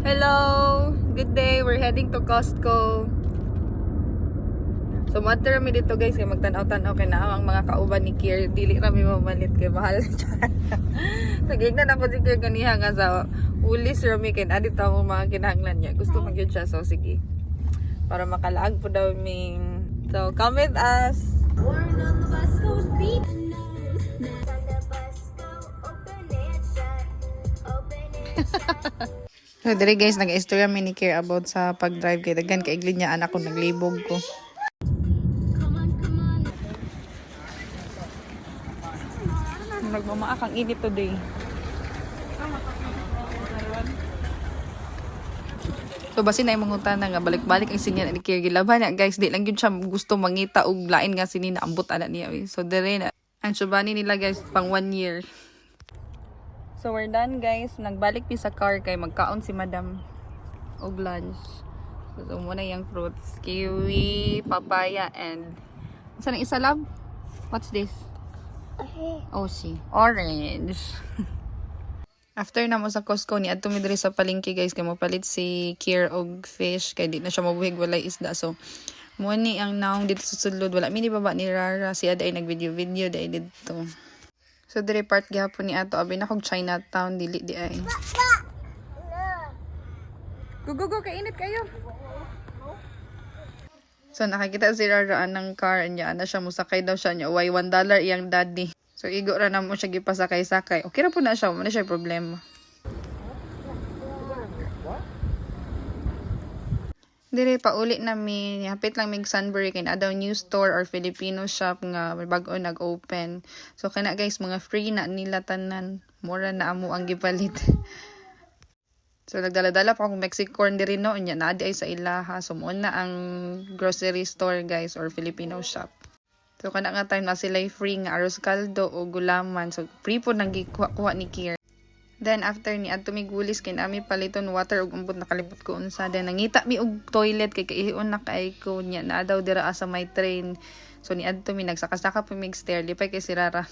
Hello! Good day! We're heading to Costco. So, matter kami dito guys, kaya magtanaw-tanaw kay na ang mga kauban ni Kier. Dili kami mamalit kay mahal dyan. Nagignan ako si Kier ganiha nga sa ulis rami kay adit ako mga kinahanglan niya. Gusto mag yun siya, so sige. Para makalaag po daw ming. So, come with us! Born on the bus goes beep. So, dali guys, nag-istorya mi ni Kier about sa pag-drive kay daghan kay iglid niya anak ko naglibog ko. Nagmamaak ang init today. So basin na yung mga nga balik-balik ang sinya ni Kier gilaban niya guys, di lang yun siya gusto mangita og lain nga sini na ambot ana niya. So dire na ang subani nila guys pang 1 year. So we're done guys, nagbalik pi sa car kay magkaon si madam og lunch. So muna yung fruits, kiwi, papaya and saan ang isa love? What's this? Oshi. Orange. After na mo sa Costco ni adto mi diri sa palengke guys kay mopalit si Kier og fish kay di na siya mabuhig walay isda. So mo ni ang naong dito sa sulod wala mi ni baba ni Rara si Ada ay nagvideo dai dito. So diri part gihapon ni ato abi na kog Chinatown dili di ay. Go kainit kayo. So nakakita si Rara ng car niya ana siya musakay daw siya niya why $1 iyang daddy. So igo ra na mo siya gipasakay-sakay. Okay ra po na siya, wala siya problema. Dire pa uli namin, hapit lang mig Sunbury kay na daw new store or Filipino shop nga bag-o nag-open. So kana guys, mga free na nila tanan. Mura na amo ang gipalit. So nagdala-dala pa akong Mexicorn diri no, nya na ay sa ilaha. So mo na ang grocery store guys or Filipino shop. So kana nga time na sila free nga arroz caldo o gulaman. So free po nang gikuha ni Kier. Then after ni adto mi gulis kay nami paliton water ug umbot nakalipot ko unsa. Then nangita mi og toilet kay kaihion na kay ko nya na daw dira sa may train. So ni adto mi nagsaka-saka pa mig stair lipay kay si Rara.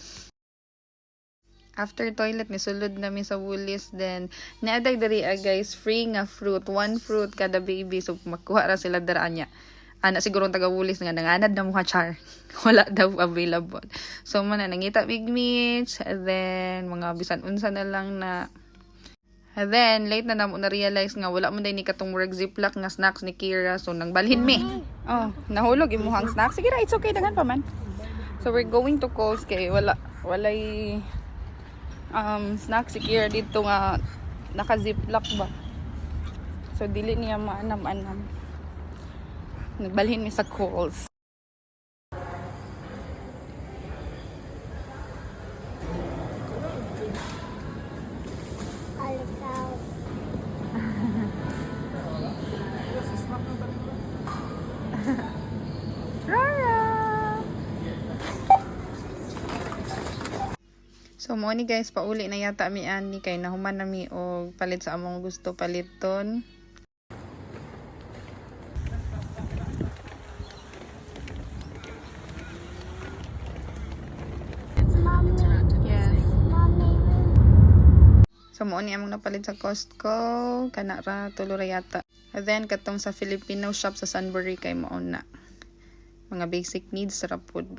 After toilet ni sulod nami sa Woolies, then naaday diri guys free nga fruit, one fruit kada baby. So makuha ra sila dira nya. Ana siguro taga Woolies nga nanganad na mga char. Wala daw available. So man nangita big meats, then mga bisan unsa na lang na. And then late na namo na realize nga wala mo day ni katong work ziplock nga snacks ni Kira. So nang balhin mi. Oh, nahulog imuhang snacks. Sige ra, it's okay daghan pa man. So we're going to Coles kay walay snacks si Kira dito nga naka ziplock ba. So dili niya maanam-anam. Nagbalhin mi sa Coles. Rara! So mo ni guys, pauli na yata mi ani kay nahuman na mi og palit sa among gusto paliton. So mo ni among napalit sa Costco kana ra tulo ra yata. And then katong sa Filipino shop sa Sunbury kay mao na. Mga basic needs ra pud.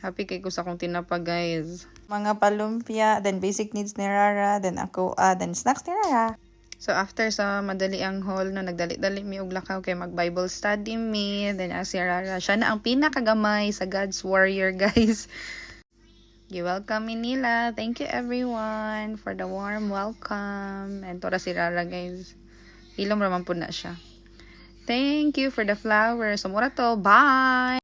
Happy kay ko sa akong tinapa guys. Mga palumpia, then basic needs ni Rara, then ako then snacks ni Rara. So after sa madali ang haul na nagdali-dali mi og lakaw kay mag Bible study mi, then si Rara siya na ang pinakagamay sa God's warrior guys. You welcome me nila. Thank you everyone for the warm welcome. And tora si Rara guys. Ilom raman po na siya. Thank you for the flowers. So mura to. Bye!